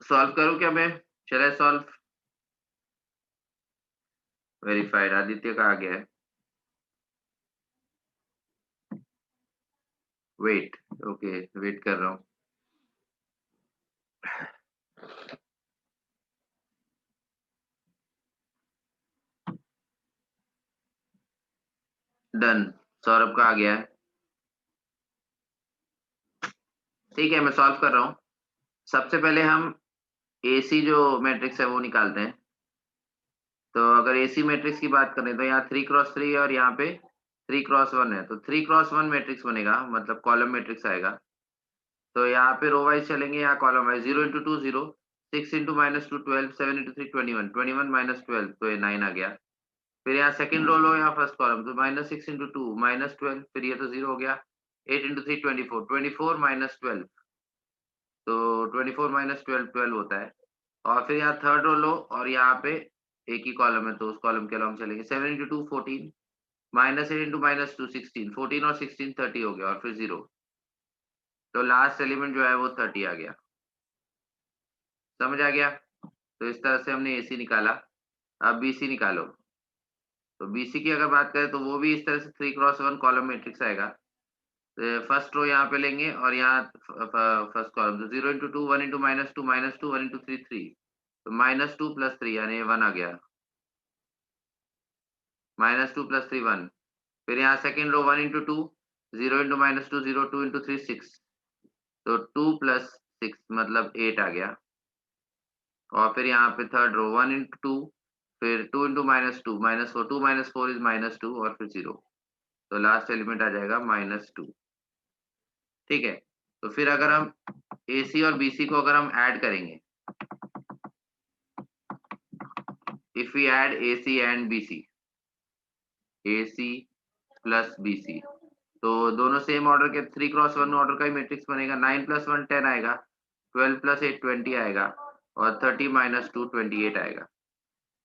Solve करूं क्या मैं? शैल आई सॉल्व? वेरीफाइड। आदित्य का आ गया है। वेट। ओके, वेट कर रहा हूँ। डन। सौरभ का आ गया है। ठीक है, मैं सॉल्व कर रहा हूँ। सबसे पहले हम एसी जो मैट्रिक्स है वो निकालते हैं। तो अगर एसी मैट्रिक्स की बात करें तो यहाँ 3x3 और यहाँ पे 3x1 है, तो 3x1 मैट्रिक्स बनेगा, मतलब कॉलम मैट्रिक्स आएगा। तो यहाँ पे रो वाइज चलेंगे, यहाँ कॉलम वाइज 0 × 2 0, 6 × -2 12, 7 × 3 21, 21 - 12 तो ये 9 आ गया। फिर यहाँ सेकंड रो लो, यहाँ फर्स्ट कॉलम, तो -6 × 2 -12, फिर ये तो 0 हो गया। 8 × 3 24, 24 - 12, तो 24 - 12 12 होता है। और फिर यहाँ थर्ड रो लो और यहाँ पे एक ही कॉलम है तो उस कॉलम के अलावा चलेंगे। 7 × 2 14, -8 × -2 16, 14 और 16 30 हो गया और फिर 0। तो लास्ट एलिमेंट जो है वो 30 आ गया। समझ आ गया? तो इस तरह से हमने एसी निकाला। अब बीसी निकालो। तो बीसी की अगर बात करें तो वो भी इस तरह से 3x1 कॉलम मैट्रिक्स आएगा। फर्स्ट रो यहाँ पे लेंगे और यहाँ फर्स्ट कॉलम, तो 0 × 2 1 × -2 -2 1 × 3 3, तो -2 + 3 यानी 1 आ गया। -2 + 3 1। फिर यहाँ सेकंड रो 1 × 2 0 × -2 0, 2 × 3 6, तो 2 + 6 मतलब 8 आ गया। और फिर यहाँ पे थर्ड रो 1 × 2, फिर 2 × -2 -4, 2 - 4 इज -2 और फिर 0, तो लास्ट एलिमेंट आ जाएगा -2। ठीक है, तो फिर अगर हम एसी और बीसी को अगर हम ऐड करेंगे, if we add AC and BC, AC plus BC, तो दोनों सेम ऑर्डर के 3x1 ऑर्डर का ही मैट्रिक्स बनेगा। 9 + 1 10 आएगा, 12 + 8 20 आएगा और 30 - 2 28 आएगा।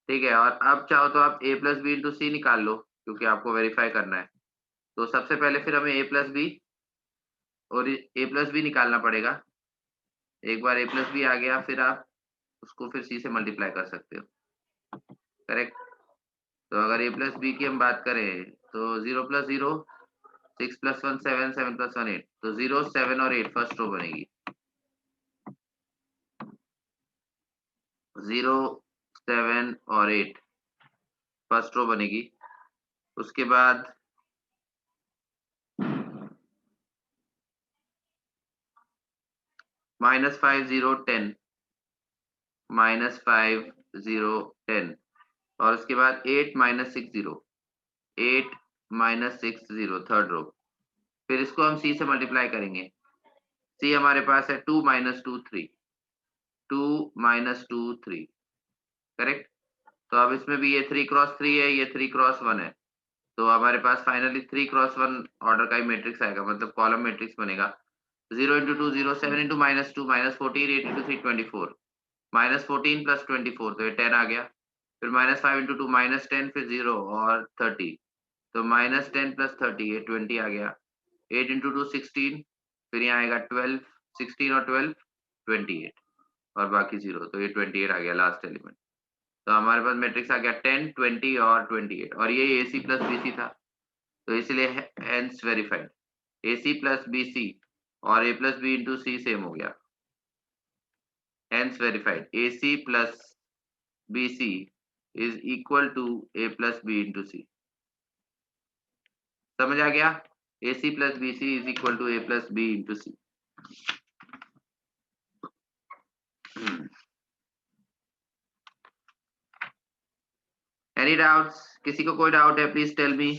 ठीक है, और अब चाहो तो आप a + b × c निकाल लो, क्योंकि आपको वेरीफाई करना है। तो सबसे पहले फिर हमें a + b और a + b निकालना पड़ेगा। एक बार a + b आ गया, फिर आप उसको फिर c से मल्टीप्लाई कर सकते हो। करेक्ट? तो अगर a + b की हम बात करें तो 0 + 0 6 + 1 7, 7 + 1 8, तो 0 7 और 8 फर्स्ट रो बनेगी। 0 7 और 8 फर्स्ट रो बनेगी। उसके बाद -5 0 10, -5 0 10, और उसके बाद 8 - 6 0, 8 - 6 0 थर्ड रो। फिर इसको हम c से मल्टीप्लाई करेंगे। c हमारे पास है 2 - 2 3, 2 - 2 3। करेक्ट? तो अब इसमें भी ये 3x3 है, ये 3x1 है, तो हमारे पास फाइनली 3x1 ऑर्डर का ही मैट्रिक्स आएगा, मतलब कॉलम मैट्रिक्स बनेगा। 0 × 2 0, 7 × -2 -14, 8 × 3 24, -14 + 24 तो ये 10 आ गया। फिर -5 × 2 -10, फिर 0 और 30, तो -10 + 30 ये 20 आ गया। 8 × 2 16, फिर यहाँ आएगा 12, 16 और 12 28, और बाकी 0, तो ये 28 आ गया लास्ट एलिमेंट। तो हमारे पास मैट्रिक्स आ गया 10 20 और 28, और ये AC + BC था, तो इसलिए हेंस वेरीफाइड। AC + BC और A + B × C सेम हो गया, hence verified. AC + BC is equal to A + B × C। समझ आ गया? AC + BC is equal to A + B × C। Any doubts? किसी को कोई डाउट है प्लीज टेल मी।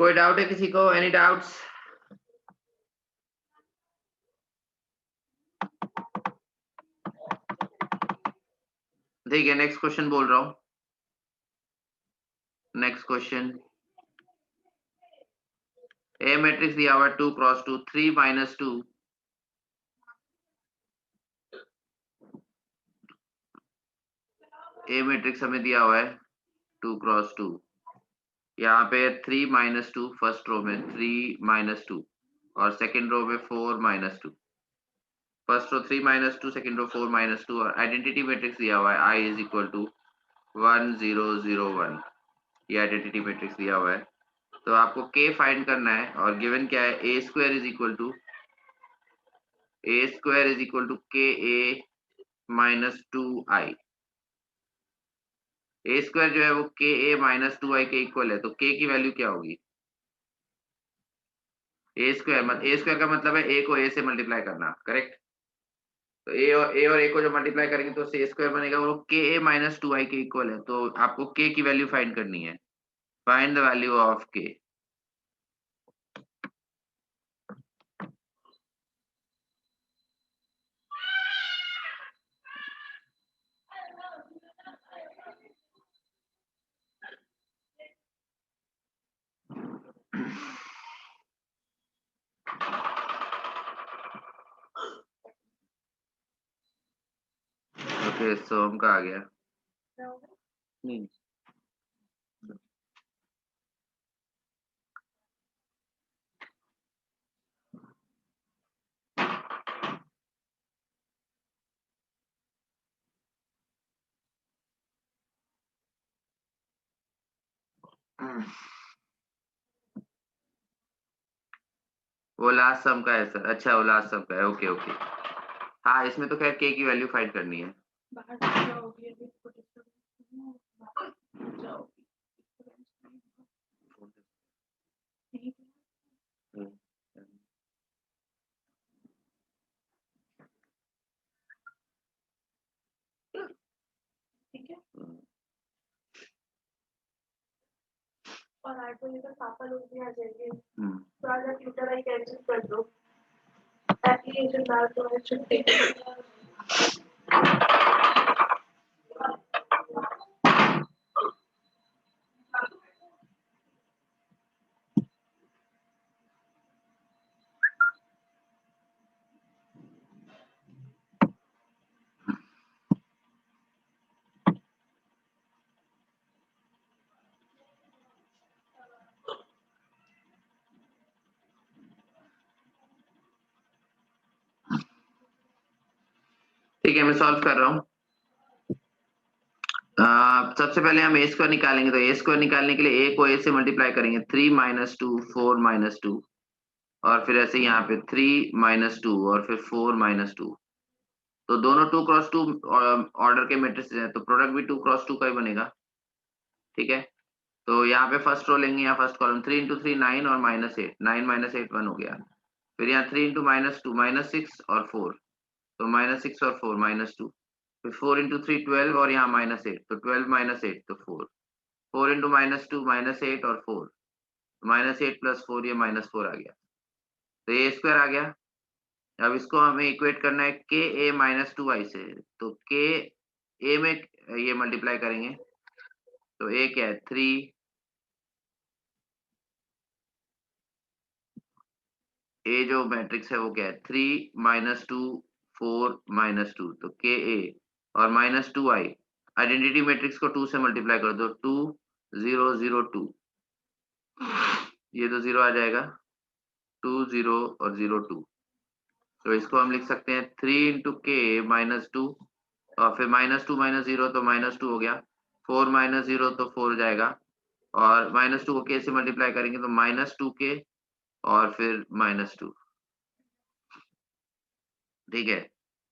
कोई डाउट है किसी को? Any doubts? ठीक है, नेक्स्ट क्वेश्चन बोल रहा हूँ। नेक्स्ट क्वेश्चन, ए मैट्रिक्स दिया हुआ है 2 क्रॉस 2 3 माइनस 2। ए मैट्रिक्स हमें दिया हुआ है 2 क्रॉस 2, यहाँ पे 3 माइनस 2, फर्स्ट रो में 3 माइनस 2 और सेकेंड रो में 4 minus 2। First row 3 minus 2, second row 4 minus 2 और आइडेंटिटी मैट्रिक्स दिया हुआ है आई इज इक्वल टू 1 0 0 1। ये आइडेंटिटी मैट्रिक्स दिया हुआ है। तो आपको k फाइंड करना है और गिवन क्या है, a square is equal to k a minus 2i। A square जो है वो के ए माइनस 2i के इक्वल है, तो k की वैल्यू क्या होगी? ए स्क्वायर का मतलब है a को a से मल्टीप्लाई करना, करेक्ट? तो a को जो मल्टीप्लाई करेंगे तो ए स्क्वायर बनेगा, वो के ए माइनस 2i के इक्वल है। तो आपको k की वैल्यू फाइंड करनी है। Find the value of k। Okay, sum का आ गया। नहीं, वो लास्ट सम का है सर। अच्छा, वो लास्ट सम का है। Okay okay. हाँ, इसमें तो खैर k की वैल्यू फाइंड करनी है। ठीक है। और आज को लेकर पापा लोग भी आ जाएंगे, तो आज आप ट्यूटर आई कैंसिल कर दो, एप्लीकेशन डाल दो, छुट्टी। ठीक है, मैं सॉल्व कर रहा हूँ। सबसे पहले हम ए स्क्वायर निकालेंगे, तो ए स्क्वायर निकालने के लिए a को a से मल्टीप्लाई करेंगे, 3 माइनस 2 4 माइनस 2 और फिर ऐसे यहाँ पे 3 माइनस 2 और फिर 4 माइनस 2। तो दोनों 2 क्रॉस 2 ऑर्डर के मैट्रिक्स हैं, तो प्रोडक्ट भी 2 क्रॉस 2 का ही बनेगा। ठीक है, तो यहाँ पे फर्स्ट रो लेंगे, यहाँ फर्स्ट कॉलम 3 इंटू 3 9 और माइनस 8, 9 माइनस 8 1 हो गया। फिर यहाँ 3 इंटू माइनस 2 माइनस 6 और 4, तो माइनस 6 और 4 माइनस 2। फिर 4 इंटू 3 12 और यहाँ माइनस 8, तो 12 माइनस 8 तो 4। 4 इंटू माइनस 2 माइनस 8 और 4, माइनस 8 प्लस 4, ये माइनस 4 आ गया। तो ए स्क्वायर आ गया। अब इसको हमें इक्वेट करना है के ए माइनस 2i से, तो के ए में ये मल्टीप्लाई करेंगे, तो ए क्या है 3, ए जो मैट्रिक्स है वो क्या है 3 माइनस 2 4 माइनस 2, तो के ए और माइनस 2i। आइडेंटिटी मैट्रिक्स को 2 से मल्टीप्लाई कर दो, 2 0 0 2, ये तो 0 आ जाएगा, 2 0 और 0 2। तो इसको हम लिख सकते हैं 3 इंटू के माइनस 2 और फिर माइनस 2 माइनस 0 तो माइनस 2 हो गया, 4 माइनस 0 तो 4 हो जाएगा और माइनस 2 को के से मल्टीप्लाई करेंगे तो माइनस 2 के और फिर माइनस 2। ठीक है,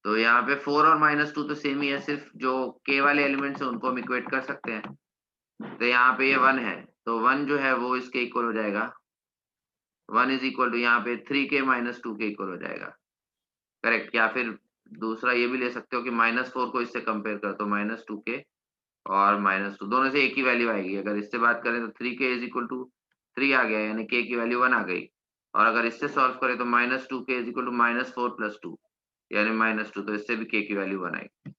तो यहाँ पे 4 और माइनस 2 तो सेम ही है, सिर्फ जो के वाले एलिमेंट्स हैं उनको हम इक्वेट कर सकते हैं। तो यहाँ पे ये 1 है, तो 1 जो है वो इसके इक्वल हो जाएगा, 1 इज इक्वल टू यहाँ पे 3 के माइनस 2 के इक्वल हो जाएगा, करेक्ट? या फिर दूसरा ये भी ले सकते हो कि माइनस 4 को इससे कंपेयर कर तो माइनस 2 के और माइनस 2 दोनों से एक ही वैल्यू आएगी। अगर इससे बात करें तो 3 के इज इक्वल टू 3 आ गया, यानी k की वैल्यू 1 आ गई। और अगर इससे सॉल्व करें तो -2k इज इक्वल टू -4 + 2 यानी -2, तो इससे भी k की वैल्यू 1 आएगी।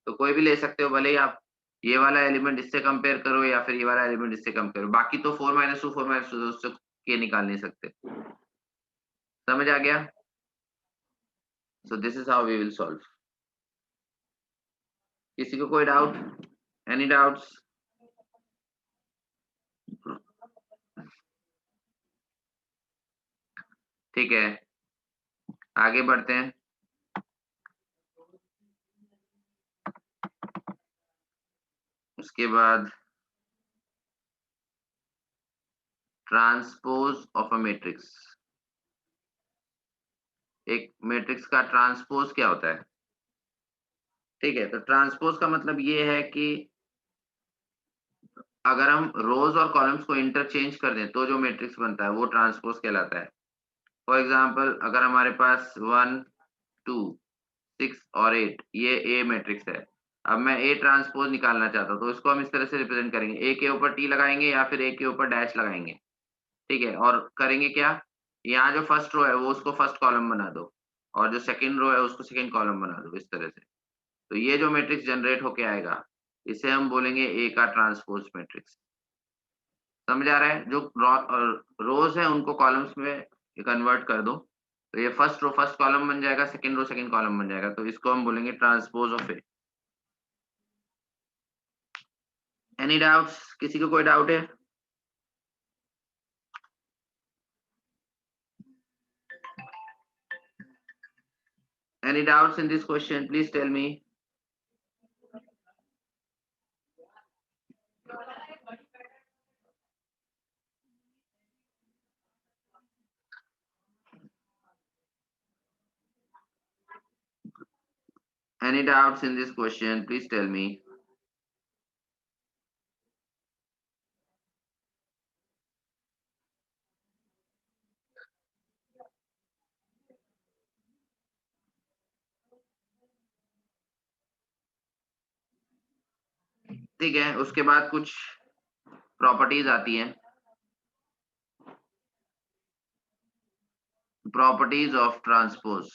तो कोई भी ले सकते हो, भले ही आप ये वाला एलिमेंट इससे कंपेयर करो या फिर ये वाला एलिमेंट इससे कंपेयर, बाकी तो 4 - 2 4 - 2 उससे k निकाल नहीं सकते। समझ आ गया? So this is how we will solve. किसी को कोई डाउट? Any doubts? ठीक है, आगे बढ़ते हैं। उसके बाद ट्रांसपोज ऑफ अ मैट्रिक्स। एक मैट्रिक्स का ट्रांसपोज क्या होता है? ठीक है, तो ट्रांसपोज का मतलब ये है कि अगर हम रोज और कॉलम्स को इंटरचेंज कर दें तो जो मैट्रिक्स बनता है वो ट्रांसपोज कहलाता है। फॉर एग्जांपल, अगर हमारे पास 1 2 6 और 8 ये ए मैट्रिक्स है। अब मैं ए ट्रांसपोज निकालना चाहता हूँ, तो इसको हम इस तरह से रिप्रेजेंट करेंगे, ए के ऊपर टी लगाएंगे या फिर ए के ऊपर डैश लगाएंगे। ठीक है, और करेंगे क्या, यहाँ जो फर्स्ट रो है वो उसको फर्स्ट कॉलम बना दो, और जो सेकंड रो है उसको सेकंड कॉलम बना दो, इस तरह से। तो ये जो मैट्रिक्स जनरेट होके आएगा, इसे हम बोलेंगे ए का ट्रांसपोज मैट्रिक्स। समझ आ रहा है? जो रोज है उनको कॉलम्स में कन्वर्ट कर दो, तो ये फर्स्ट रो फर्स्ट कॉलम बन जाएगा, सेकंड रो सेकंड कॉलम बन जाएगा, तो इसको हम बोलेंगे transpose of A. Any doubts? किसी को कोई डाउट है? Any doubts in this question? Please tell me. Any doubts in this question? Please tell me. ठीक है, उसके बाद कुछ प्रॉपर्टीज आती हैं। Properties of transpose.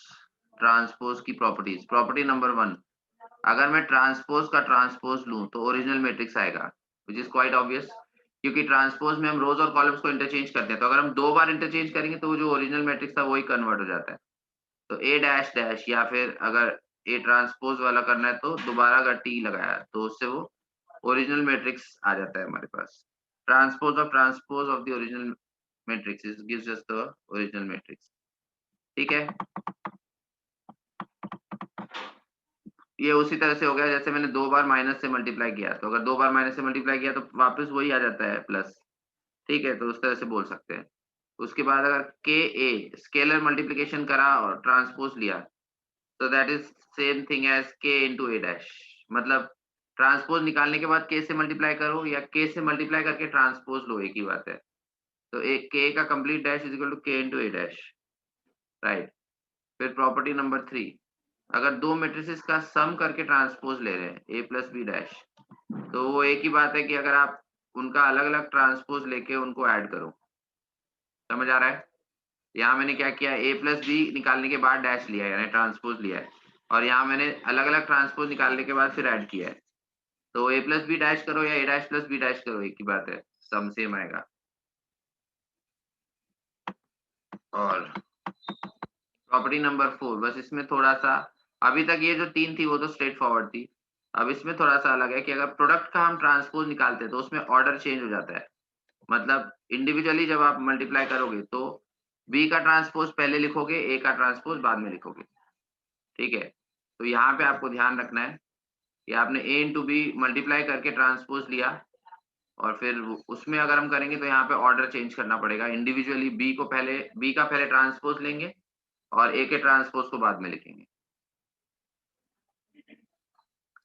ट्रांसपोज की प्रॉपर्टीज। प्रॉपर्टी नंबर 1, अगर मैं ट्रांसपोज का ट्रांसपोज लूं तो ओरिजिनल मैट्रिक्स आएगा, विच इज क्वाइट ऑब्वियस, क्योंकि ट्रांसपोज में हम रोज और कॉलम्स को इंटरचेंज करते हैं, तो अगर हम 2 बार इंटरचेंज करेंगे तो वो जो ओरिजिनल मैट्रिक्स था वही कन्वर्ट हो जाता है। तो ए डैश डैश, या फिर अगर ए ट्रांसपोज वाला करना है तो दोबारा अगर टी लगाया तो उससे वो ओरिजिनल मैट्रिक्स आ जाता है हमारे पास। Transpose of the original matrix gives us the original matrix. ठीक है, ये उसी तरह से हो गया जैसे मैंने 2 बार माइनस से मल्टीप्लाई किया, तो अगर 2 बार माइनस से मल्टीप्लाई किया तो वापस वही आ जाता है प्लस। ठीक है, तो उस तरह से बोल सकते हैं। उसके बाद अगर के ए स्केलर मल्टीप्लिकेशन करा और ट्रांसपोज लिया, तो that is same thing as k into A dash. मतलब ट्रांसपोज निकालने के बाद के से मल्टीप्लाई करो या के से मल्टीप्लाई करके ट्रांसपोज लो, एक ही बात है। तो एक के का complete dash is equal to k into A dash, right. फिर प्रॉपर्टी नंबर 3, अगर दो मैट्रिसेस का सम करके ट्रांसपोज ले रहे हैं ए प्लस बी डैश, तो वो एक ही बात है कि अगर आप उनका अलग अलग ट्रांसपोज लेके उनको ऐड करो। समझ आ रहा है? यहाँ मैंने क्या किया, ए प्लस बी निकालने के बाद डैश लिया है, यानी ट्रांसपोज लिया है, और यहाँ मैंने अलग अलग ट्रांसपोज निकालने के बाद फिर ऐड किया है। तो ए प्लस बी डैश करो या ए डैश प्लस बी डैश करो, एक ही बात है, सम सेम आएगा। और प्रॉपर्टी नंबर 4, बस इसमें थोड़ा सा, अभी तक ये जो 3 थी वो तो स्ट्रेट फॉरवर्ड थी, अब इसमें थोड़ा सा अलग है कि अगर प्रोडक्ट का हम ट्रांसपोज निकालते हैं तो उसमें ऑर्डर चेंज हो जाता है। मतलब इंडिविजुअली जब आप मल्टीप्लाई करोगे तो बी का ट्रांसपोज पहले लिखोगे, ए का ट्रांसपोज बाद में लिखोगे। ठीक है, तो यहाँ पे आपको ध्यान रखना है कि आपने ए इंटू बी मल्टीप्लाई करके ट्रांसपोज लिया, और फिर उसमें अगर हम करेंगे तो यहाँ पे ऑर्डर चेंज करना पड़ेगा। इंडिविजुअली बी का पहले ट्रांसपोज लेंगे और ए के ट्रांसपोज को बाद में लिखेंगे।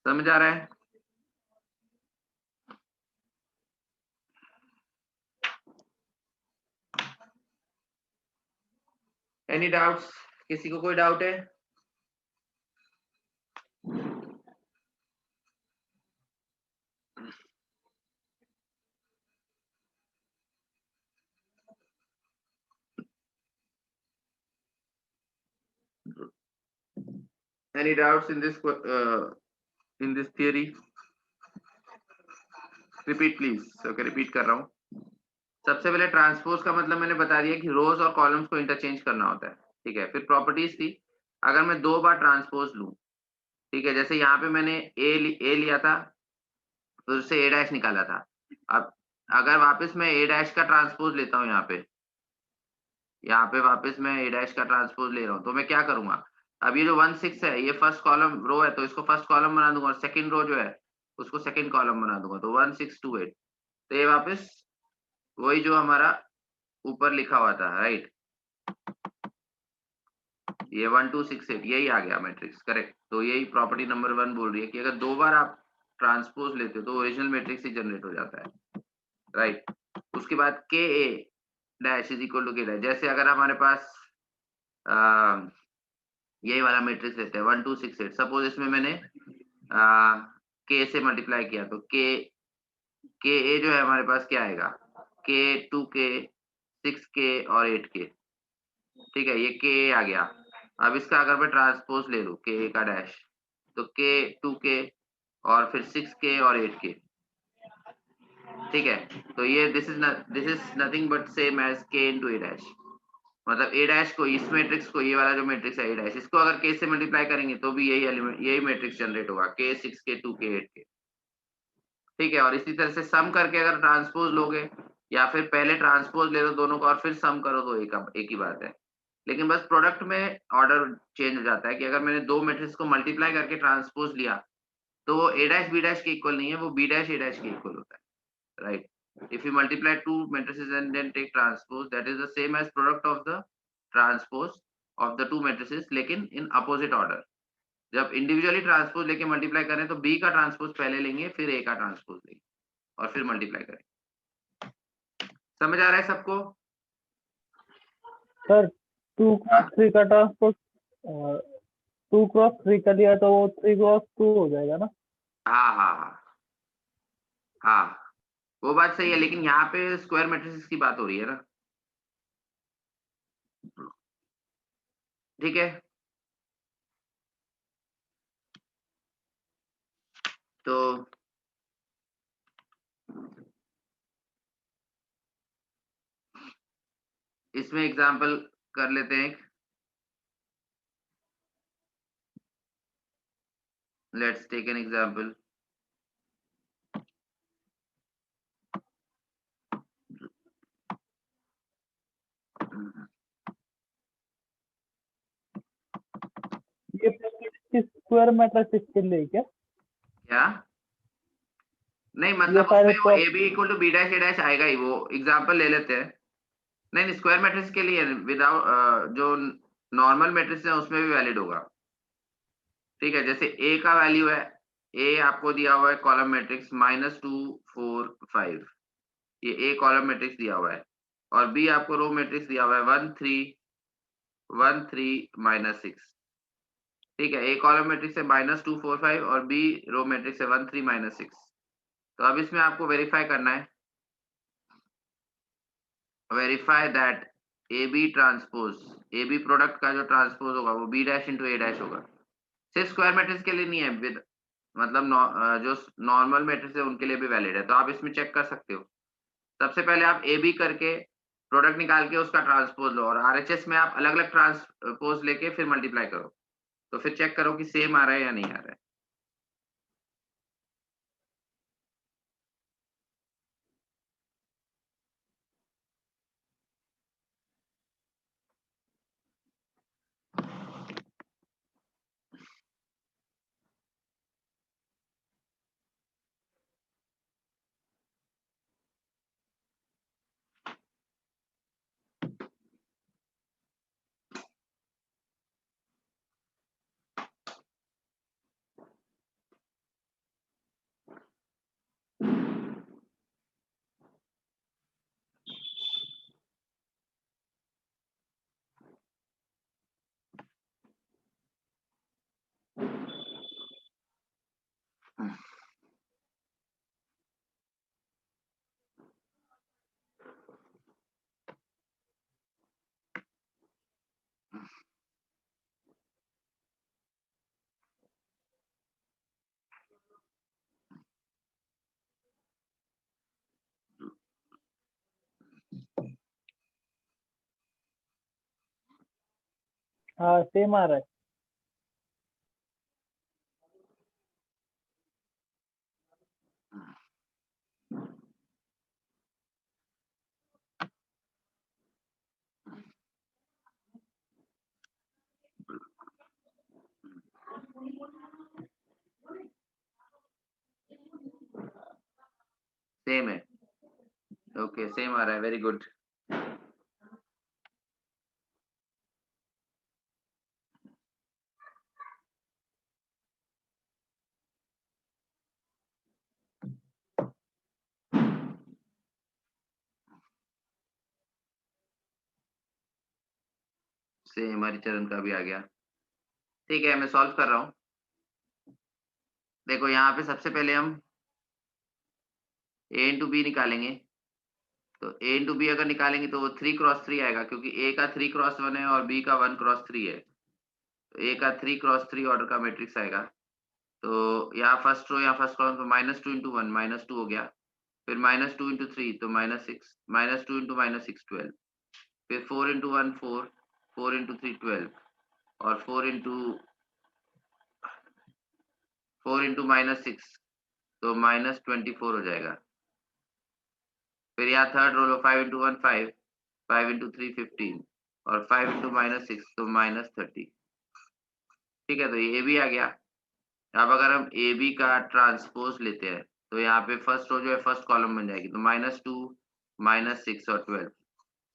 समझ आ रहा है? Any doubts? किसी को कोई डाउट है? Any doubts in this theory? Repeat please. Okay, repeat कर रहा हूँ. सबसे पहले ट्रांसपोज का मतलब मैंने बता दिया कि रोज और कॉलम्स को इंटरचेंज करना होता है. ठीक है. फिर प्रॉपर्टीज थी. अगर मैं 2 बार ट्रांसपोज लूं, ठीक है, जैसे यहाँ पे मैंने ए लिया था, फिर उससे ए डैश निकाला था. अब अगर वापस मैं ए डैश का ट्रांसपोज लेता हूँ, यहाँ पे वापस मैं ए डैश का ट्रांसपोज ले रहा हूँ, तो मैं क्या करूंगा. अब ये जो 1 6 है, ये फर्स्ट कॉलम रो है, तो इसको फर्स्ट कॉलम बना दूंगा, और सेकंड रो जो है उसको सेकंड कॉलम बना दूंगा, तो 1 6 2 8. तो ये वापस वही जो हमारा ऊपर लिखा हुआ था, राइट. ये 1 2 6 8 यही आ गया मैट्रिक्स, करेक्ट. तो यही प्रॉपर्टी नंबर 1 बोल रही है कि अगर 2 बार आप ट्रांसपोज लेते हो तो ओरिजिनल मैट्रिक्स ही जनरेट हो जाता है, राइट. उसके बाद के ए डैश इज इक्वल टू के डैश. जैसे अगर हमारे पास यही वाला मैट्रिक्स लेते हैं 1 2 6 8. सपोज इसमें मैंने के से मल्टीप्लाई किया, तो के ए जो है हमारे पास क्या आएगा, के 2 के 6 के और 8 के. ठीक है, ये के ए आ गया. अब इसका अगर मैं ट्रांसपोज ले लूं के ए का डैश, तो के 2 के और फिर 6 के और 8 के. ठीक है. तो ये this is nothing but same as k into A dash. मतलब ए डैश को, इस मैट्रिक्स को, ये वाला जो मैट्रिक्स है ए डैश, इसको अगर के से मल्टीप्लाई करेंगे तो भी यही एलिमेंट, यही मैट्रिक्स जनरेट होगा, के 6 के 2 के 8 के. ठीक है. और इसी तरह से सम करके अगर ट्रांसपोज लोगे, या फिर पहले ट्रांसपोज ले लो दोनों को और फिर सम करो, तो एक ही बात है. लेकिन बस प्रोडक्ट में ऑर्डर चेंज हो जाता है कि अगर मैंने 2 मैट्रिक्स को मल्टीप्लाई करके ट्रांसपोज लिया, तो वो ए डैश बी डैश के इक्वल नहीं है, वो बी डैश ए डैश के इक्वल होता है, right. If you multiply 2 matrices and then take transpose, that is the same as product of the transpose of the 2 matrices, लेकिन in opposite order. जब individually transpose लेके multiply करें तो B का transpose पहले लेंगे, फिर ए का ट्रांसपोज लेंगे और फिर मल्टीप्लाई करें. समझ आ रहा है सबको? सर 2 क्रॉस 3 का ट्रांसपोज 2 क्रॉस 3 का लिया तो वो 3 क्रॉस 2 हो जाएगा ना? हाँ हाँ हाँ हाँ, वो बात सही है, लेकिन यहाँ पे स्क्वायर मैट्रिसेस की बात हो रही है ना. ठीक है. तो इसमें एग्जांपल कर लेते हैं. Let's take an example. ये स्क्वायर मैट्रिक्स के लिए क्या? क्या नहीं, मतलब उसमें A B equal to B dash A dash आएगा ही. वो एग्जांपल ले लेते हैं. नहीं, स्क्वायर मैट्रिक्स के लिए विदाउट जो नॉर्मल मैट्रिक्स है उसमें भी वैलिड होगा. ठीक है. जैसे ए का वैल्यू है, ए आपको दिया हुआ है कॉलम मैट्रिक्स -2 4 5, ये ए कॉलम मैट्रिक्स दिया हुआ है, और बी आपको रो मैट्रिक्स दिया हुआ है 1 3 1 3 -6. ठीक है. ए कॉलम मैट्रिक्स है -2 4 5 और बी रो मैट्रिक्स है 1 3 -6. तो अब इसमें आपको वेरीफाई करना है, verify that A B transpose, A B product का जो ट्रांसपोज होगा वो B dash into A dash होगा. सिर्फ स्क्वायर मैट्रिक्स के लिए नहीं है, विद मतलब जो नॉर्मल मैट्रिक्स है उनके लिए भी वैलिड है. तो आप इसमें चेक कर सकते हो. सबसे पहले आप ए बी करके प्रोडक्ट निकाल के उसका ट्रांसपोज लो, और आरएचएस में आप अलग अलग ट्रांसपोज लेके फिर मल्टीप्लाई करो, तो फिर चेक करो कि सेम आ रहा है या नहीं आ रहा है. हाँ सेम आ रहा है। सेम है, ओके सेम आ रहा है, वेरी गुड। सेम हरिचरण का भी आ गया। ठीक है, मैं सॉल्व कर रहा हूँ। देखो यहाँ पे सबसे पहले हम a इंटू बी निकालेंगे। तो a इंटू बी अगर निकालेंगे तो वो 3 क्रॉस 3 आएगा, क्योंकि a का 3 क्रॉस 1 है और b का 1 क्रॉस 3 है। तो a का 3 क्रॉस 3 ऑर्डर का मैट्रिक्स आएगा। तो यहाँ फर्स्ट रो या फर्स्ट कॉलम तो -2 इंटू 1 -2 हो गया, फिर -2 इंटू 3 तो -6, -2 इंटू -6 12, फिर 4 इंटू 1 4, 4 इंटू 3 12, और 4 इंटू -6 तो -24 हो जाएगा। फिर यहाँ थर्ड रो लो, 5 इंटू 1 5, 5 इंटू 3 15, और 5 इंटू -6 तो -30। ठीक है, तो ये भी आ गया। अब अगर हम ए बी का ट्रांसपोज लेते हैं तो यहाँ पे फर्स्ट रो जो है फर्स्ट कॉलम बन जाएगी, तो -2 -6 और 12,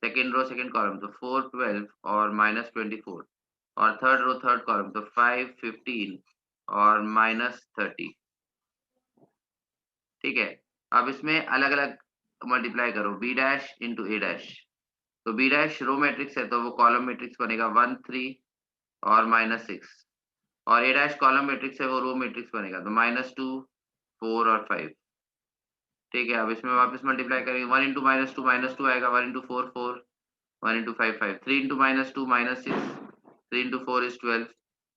सेकेंड रो सेकेंड कॉलम तो 4 12 और -24, और थर्ड रो थर्ड कॉलम तो 5 15 और -30। ठीक है, अब इसमें अलग अलग मल्टीप्लाई करो, B dash into A dash. तो बी डैश रो मैट्रिक्स है तो वो कॉलम मैट्रिक्स बनेगा 1 3 और -6, और ए डैश कॉलम मैट्रिक्स है वो रो मैट्रिक्स बनेगा, तो -2 4 और 5। ठीक है, अब इसमें वापस मल्टीप्लाई करेंगे, 1 इंटू -2 आएगा, 1 into 4 4, 1 into 5 5, 3 into -2 -6, 3 into 4 is 12,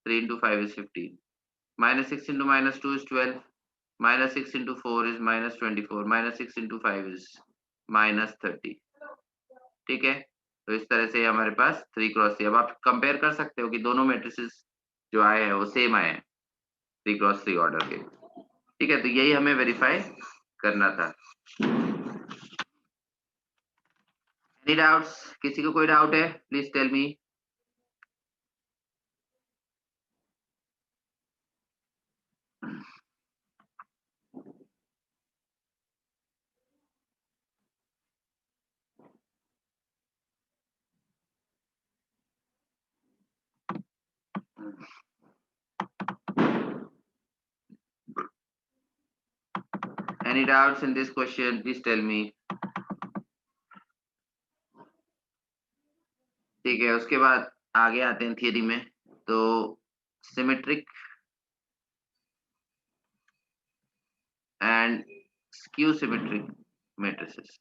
3 into 5 is 15, -6 into -2 is 12, -6 into 4 is -24, -6 into 5 is -30। ठीक है, तो इस तरह से हमारे पास 3 क्रॉस 3। अब आप कंपेयर कर सकते हो कि दोनों मैट्रिसेस जो आए हैं वो सेम आए हैं 3 क्रॉस 3 ऑर्डर के। ठीक है, तो यही हमें वेरीफाई करना था। Any doubts? किसी को कोई डाउट है? Please tell me. Any doubts in this question? Please tell me. ठीक है, उसके बाद आगे आते हैं थियरी में। तो symmetric and skew symmetric matrices.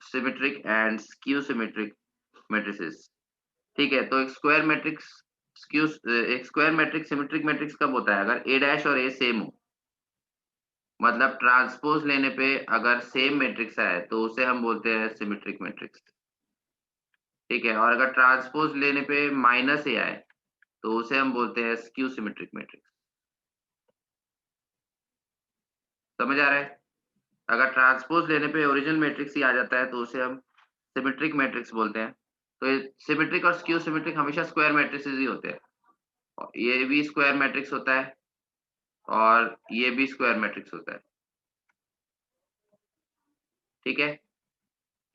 Symmetric and skew symmetric matrices. ठीक है, तो एक स्क्वायर मैट्रिक्स स्क्यू एक स्क्वायर मैट्रिक्स सिमेट्रिक मैट्रिक्स कब होता है? अगर ए डैश और ए सेम हो, मतलब ट्रांसपोज लेने पे अगर सेम मैट्रिक्स आए तो उसे हम बोलते हैं सिमेट्रिक मैट्रिक्स। ठीक है, और अगर ट्रांसपोज लेने पे -a आए तो उसे हम बोलते हैं स्क्यू सिमेट्रिक मैट्रिक्स। समझ आ रहा है? अगर ट्रांसपोज लेने पे ओरिजिनल मैट्रिक्स ही आ जाता है तो उसे हम सिमेट्रिक मैट्रिक्स बोलते हैं। तो सिमेट्रिक और स्क्यू सिमेट्रिक हमेशा स्क्वायर मैट्रिसेस ही होते हैं। और ये भी स्क्वायर मैट्रिक्स होता है और ये भी स्क्वायर मैट्रिक्स होता है। ठीक है,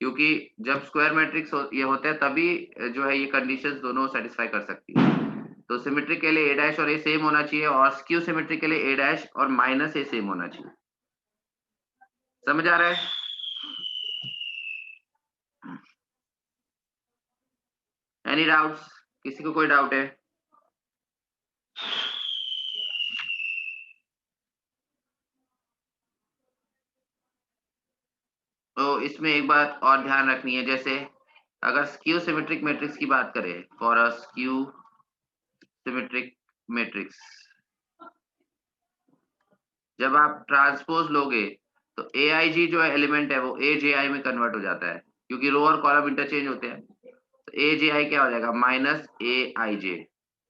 क्योंकि जब स्क्वायर मैट्रिक्स ये होते हैं तभी जो है ये कंडीशंस दोनों सेटिस्फाई कर सकती है। तो सिमेट्रिक के लिए ए डैश और ए सेम होना चाहिए, और स्क्यू सिमेट्रिक के लिए ए डैश और -a सेम होना चाहिए। समझ आ रहा है? Any doubts? किसी को कोई डाउट है? तो इसमें एक बात और ध्यान रखनी है, जैसे अगर स्क्यू सिमेट्रिक मैट्रिक्स की बात करें, for a skew symmetric matrix, जब आप ट्रांसपोज लोगे तो AIG जो एलिमेंट है वो AJI में कन्वर्ट हो जाता है। क्योंकि रो और कॉलम इंटरचेंज होते हैं। तो ए जे आई क्या हो जाएगा, माइनस ए आई जे,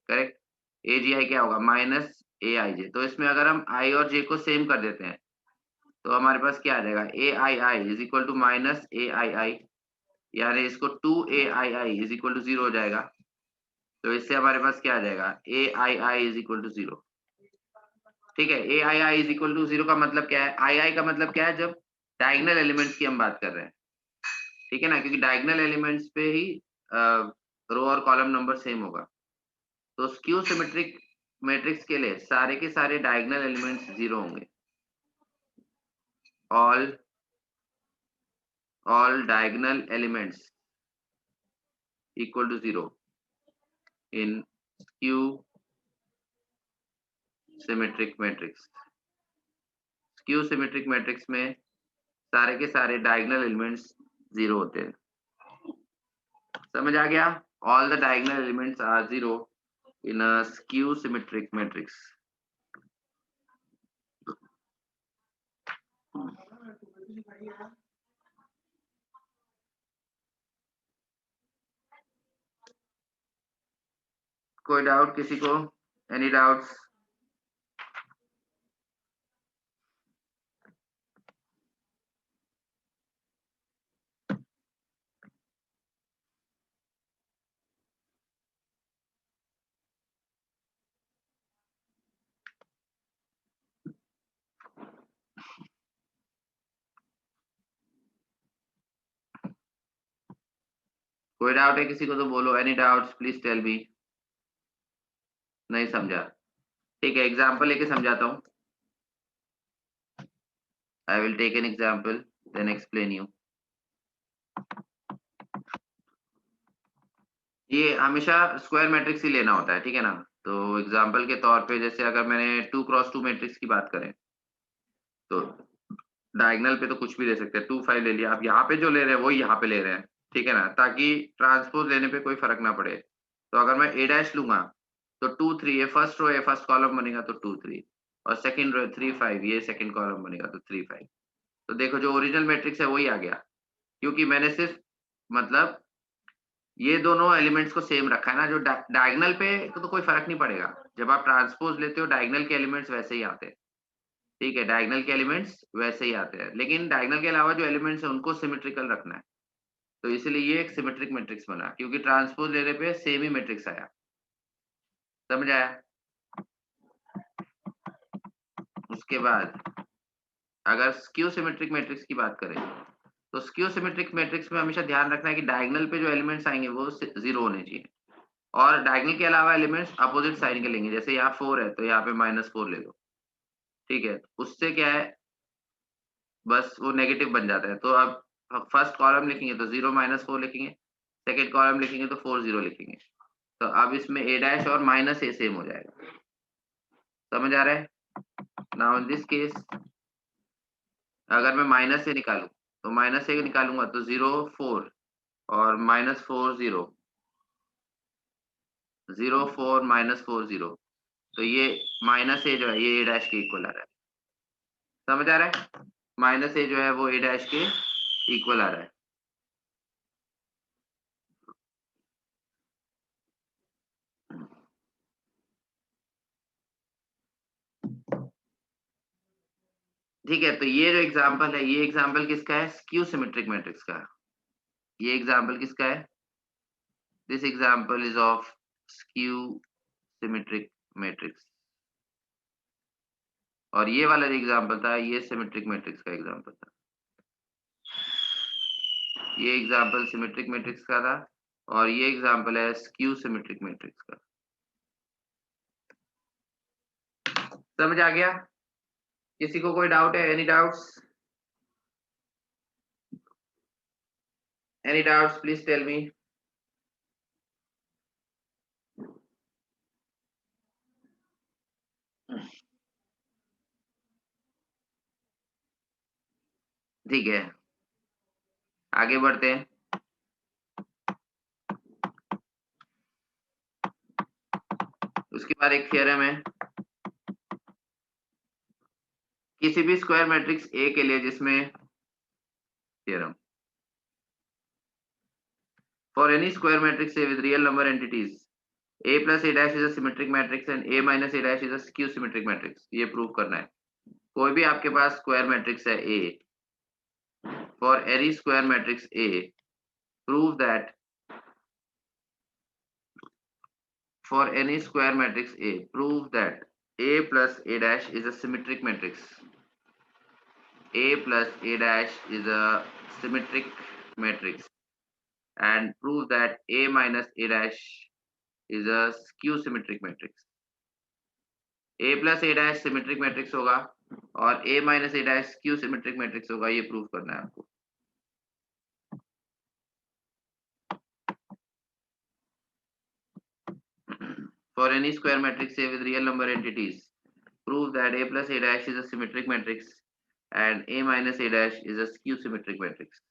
करेक्ट। ए जी आई क्या होगा, माइनस ए आई जे। तो इसमें अगर हम आई और जे को सेम कर देते हैं तो हमारे पास क्या आ जाएगा, ए आई I is equal to minus ए आई आई, यानी इसको 2ai इज इक्वल टू 0 हो जाएगा। तो इससे हमारे पास क्या आ जाएगा, ए आई आई इज इक्वल टू 0। ठीक है, ए आई आई इज इक्वल टू 0 का मतलब क्या है, आई आई का मतलब क्या है, जब डायगोनल एलिमेंट्स की हम बात कर रहे हैं, ठीक है ना, क्योंकि डायगोनल एलिमेंट्स पे ही रो और कॉलम नंबर सेम होगा। तो स्क्यू सिमेट्रिक मैट्रिक्स के लिए सारे के सारे डायगोनल एलिमेंट्स 0 होंगे। all diagonal elements equal to 0 in skew symmetric matrix। skew symmetric matrix में सारे के सारे diagonal elements 0 होते हैं। समझ आ गया, all the diagonal elements are 0 in a skew symmetric matrix। कोई डाउट किसी को, एनी डाउट्स? कोई डाउट है किसी को तो बोलो, any doubts please tell me. नहीं समझा, ठीक है, एग्जाम्पल लेके समझाता हूँ। I will take an example then explain you. ये हमेशा स्क्वायर मैट्रिक्स ही लेना होता है, ठीक है ना। तो एग्जाम्पल के तौर पे जैसे अगर मैंने 2x2 मैट्रिक्स की बात करें तो डायगोनल पे तो कुछ भी ले सकते हैं, 2 5 ले लिया, आप यहाँ पे जो ले रहे हैं वही यहाँ पे ले रहे हैं, ठीक है ना, ताकि ट्रांसपोज लेने पे कोई फर्क ना पड़े। तो अगर मैं ए डैश लूंगा तो 2 3 ये फर्स्ट रो है, फर्स्ट कॉलम बनेगा तो 2 3, और सेकंड रो 3 5 ये सेकंड कॉलम बनेगा तो 3 5। तो देखो जो ओरिजिनल मैट्रिक्स है वही आ गया, क्योंकि मैंने सिर्फ मतलब ये दोनों एलिमेंट्स को सेम रखा है ना। जो डायगोनल पे तो कोई फर्क नहीं पड़ेगा, जब आप ट्रांसपोज लेते हो डायगोनल के एलिमेंट्स वैसे ही आते हैं, ठीक है, डायगोनल के एलिमेंट्स वैसे ही आते हैं, लेकिन डायगोनल के अलावा जो एलिमेंट्स है उनको सिमेट्रिकल रखना है। तो इसलिए ये एक सिमेट्रिक मैट्रिक्स बना, क्योंकि ट्रांसपोज लेने पे सेम ही मैट्रिक्स आया। समझ आया? उसके बाद अगर स्क्यू सिमेट्रिक मैट्रिक्स की बात करें तो स्क्यू सिमेट्रिक मैट्रिक्स में हमेशा ध्यान रखना है कि डायगोनल पे जो एलिमेंट्स आएंगे वो 0 होने चाहिए, और डायगोनल के अलावा एलिमेंट्स अपोजिट साइन के लेंगे। जैसे यहाँ 4 है तो यहाँ पे -4 ले लो, ठीक है, उससे क्या है, बस वो नेगेटिव बन जाता है। तो अब फर्स्ट कॉलम लिखेंगे तो 0 -4 लिखेंगे, सेकेंड कॉलम लिखेंगे तो 4 0 लिखेंगे। तो अब इसमें ए डैश और -a सेम हो जाएगा। समझ आ रहा है? नाउ इन दिस केस अगर मैं -a निकालूं तो -a निकालूंगा तो 0 4 और -4 0 0 4 -4 0, तो ये -a जो है ये ए डैश के इक्वल आ रहा है। समझ आ रहा है? -a जो है वो ए डैश के इक्वल आ रहा है। ठीक है, तो ये जो एग्जांपल है ये एग्जांपल किसका है, स्क्यू सिमेट्रिक मैट्रिक्स का। ये एग्जांपल किसका है, this example is of skew symmetric matrix. और ये वाला जो एग्जांपल था ये सिमेट्रिक मैट्रिक्स का एग्जांपल था। ये एग्जांपल सिमेट्रिक मैट्रिक्स का था और ये एग्जांपल है स्क्यू सिमेट्रिक मैट्रिक्स का। समझ आ गया? किसी को कोई डाउट है? Any doubts? Any doubts please tell me. ठीक है, आगे बढ़ते हैं। उसके बाद एक थ्योरम है, किसी भी स्क्वायर मैट्रिक्स ए के लिए जिसमें theorem For any square matrix A with real number entities, A plus A dash is a symmetric matrix and A minus A dash is a skew symmetric matrix. ये prove करना है. कोई भी आपके पास square matrix है A, for any square matrix A, prove that for any square matrix A, prove that A plus A dash is a symmetric matrix. A plus A dash is a symmetric matrix, and prove that A minus A dash is a skew symmetric matrix. A plus A dash symmetric matrix होगा और A minus A dash skew symmetric matrix होगा. ये prove करना है आपको. For any square matrix A with real number entities, prove that A plus A dash is a symmetric matrix and A minus A dash is a skew symmetric matrix.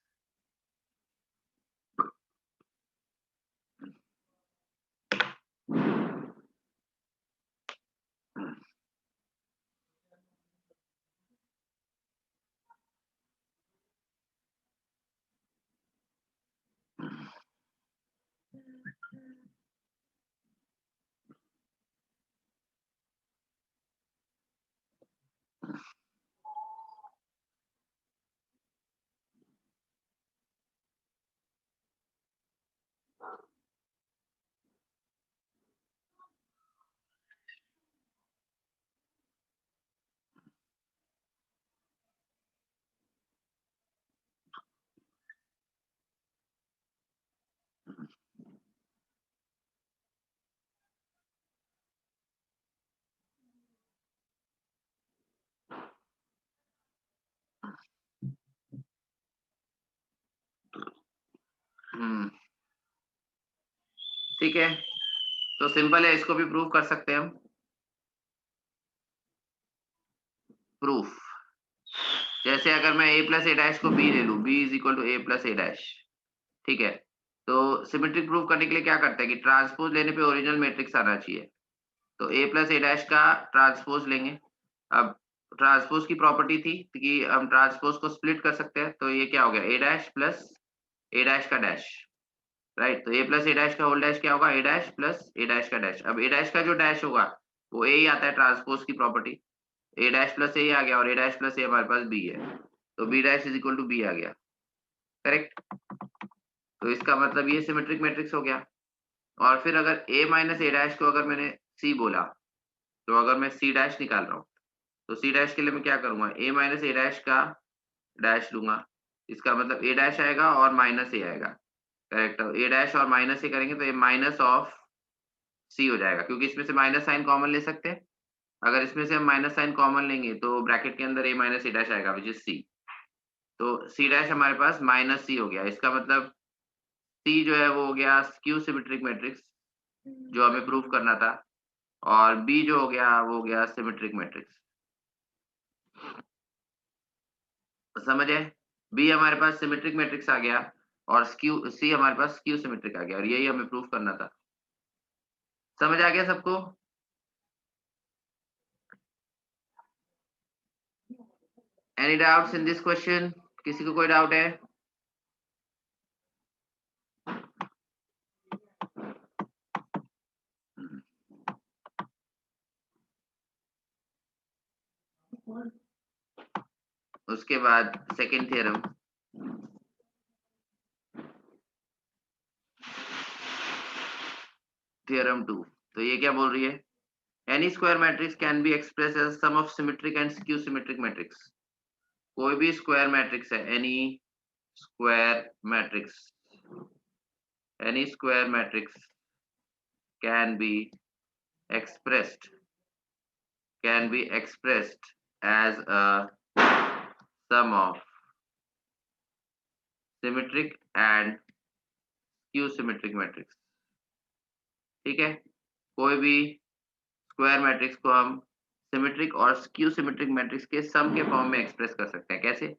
ठीक है, तो simple है, इसको भी prove कर सकते हैं हम. प्रूफ जैसे अगर मैं A प्लस ए डैश को B ले लूं, B is equal to A plus A dash. ठीक है, तो सिमेट्रिक प्रूफ करने के लिए क्या करते हैं कि ट्रांसपोज लेने पे ओरिजिनल मैट्रिक्स आना चाहिए. तो A प्लस ए डैश का ट्रांसपोज लेंगे. अब ट्रांसपोज की प्रॉपर्टी थी कि हम ट्रांसपोज को स्प्लिट कर सकते हैं. तो ये क्या हो गया, A dash plus A dash का डैश, राइट. तो A प्लस ए डैश का होल डैश क्या होगा, A dash plus A dash का डैश. अब A डैश का जो डैश होगा वो A ही आता है, ट्रांसपोज की property. A dash plus A आ गया और A डैश प्लस A हमारे पास B है, तो B dash is equal to B आ गया. करेक्ट. तो इसका मतलब ये सिमेट्रिक मैट्रिक्स हो गया. और फिर अगर A माइनस ए डैश को अगर मैंने C बोला, तो अगर मैं C डैश निकाल रहा हूँ, तो C डैश के लिए मैं क्या करूंगा, A माइनस ए डैश का डैश लूंगा. इसका मतलब A डैश आएगा और माइनस A आएगा. करेक्ट. A डैश और माइनस A करेंगे तो ये माइनस ऑफ C हो जाएगा, क्योंकि इसमें से माइनस साइन कॉमन ले सकते हैं. अगर इसमें से हम माइनस साइन कॉमन लेंगे तो ब्रैकेट के अंदर A माइनस ए डैश आएगा, विच इज C. तो C डैश हमारे पास माइनस C हो गया. इसका मतलब C जो है वो हो गया स्क्यू सिमेट्रिक मैट्रिक्स, जो हमें प्रूफ करना था. और B जो हो गया वो हो गया सिमेट्रिक मैट्रिक्स. समझ है, B हमारे पास सिमेट्रिक मैट्रिक्स आ गया और C हमारे पास स्क्यू सिमेट्रिक आ गया, और यही हमें प्रूफ करना था. समझ आ गया सबको? Any doubts in this question? किसी को कोई डाउट है? उसके बाद सेकंड थ्योरम, थ्योरम 2. तो ये क्या बोल रही है, any square matrix can be express as sum of symmetric and skew symmetric matrix. कोई भी स्क्वायर मैट्रिक्स है, any square matrix, any square matrix can be expressed as a sum of symmetric and skew symmetric matrix. ठीक है, कोई भी square matrix को हम symmetric और स्क्यू सिमेट्रिक मैट्रिक्स के सम के फॉर्म में एक्सप्रेस कर सकते हैं. कैसे?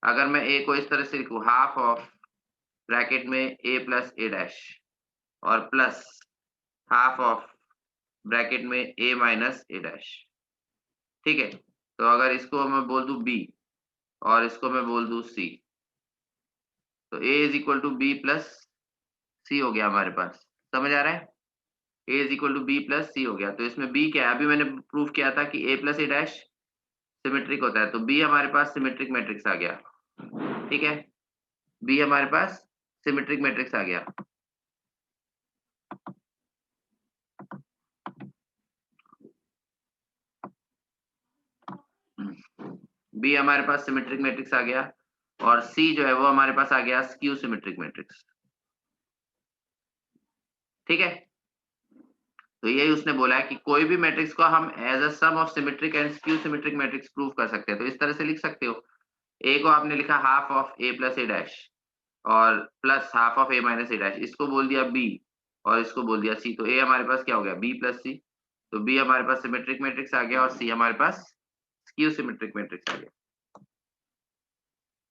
अगर मैं A को इस तरह से लिखूं, हाफ ऑफ ब्रैकेट में A प्लस ए डैश और प्लस हाफ ऑफ ब्रैकेट में A माइनस ए डैश. ठीक है, तो अगर इसको मैं बोल दूं B और इसको मैं बोल दूं C, तो A is equal to B plus C हो गया हमारे पास, समझ आ रहा है? A is equal to B plus C हो गया। तो इसमें बी क्या है, अभी मैंने प्रूव किया था कि ए प्लस ए डैश सिमेट्रिक होता है, तो बी हमारे पास सिमेट्रिक मैट्रिक्स आ गया। ठीक है, बी हमारे पास सिमेट्रिक मैट्रिक्स आ गया। बी हमारे पास सिमेट्रिक मैट्रिक्स आ गया और सी जो है वो हमारे पास आ गया स्क्यू सिमेट्रिक मैट्रिक्स। ठीक है, तो यही उसने बोला है कि कोई भी मैट्रिक्स को हम as a sum of symmetric and skew symmetric matrix prove कर सकते हैं। तो इस तरह से लिख सकते हो, ए को आपने लिखा half of A plus A dash और plus half of A minus A dash, इसको बोल दिया बी और इसको बोल दिया सी। तो ए हमारे पास क्या हो गया, बी प्लस सी। तो बी हमारे पास सिमेट्रिक मैट्रिक्स आ गया और सी हमारे पास स्क्यू सिमेट्रिक मैट्रिक्स आ गया।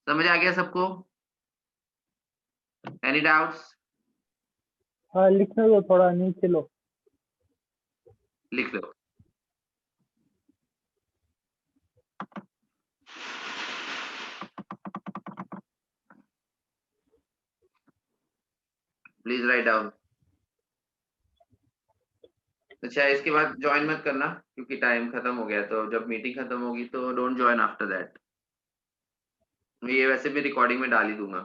समझ आ गया सबको? Any doubts? हाँ, लिखने दो, थोड़ा नीचे लो। लिख लो। Please write down. अच्छा, इसके बाद ज्वाइन मत करना क्योंकि टाइम खत्म हो गया, तो जब मीटिंग खत्म होगी तो डोंट ज्वाइन आफ्टर दैट। ये वैसे भी रिकॉर्डिंग में डाल ही दूंगा।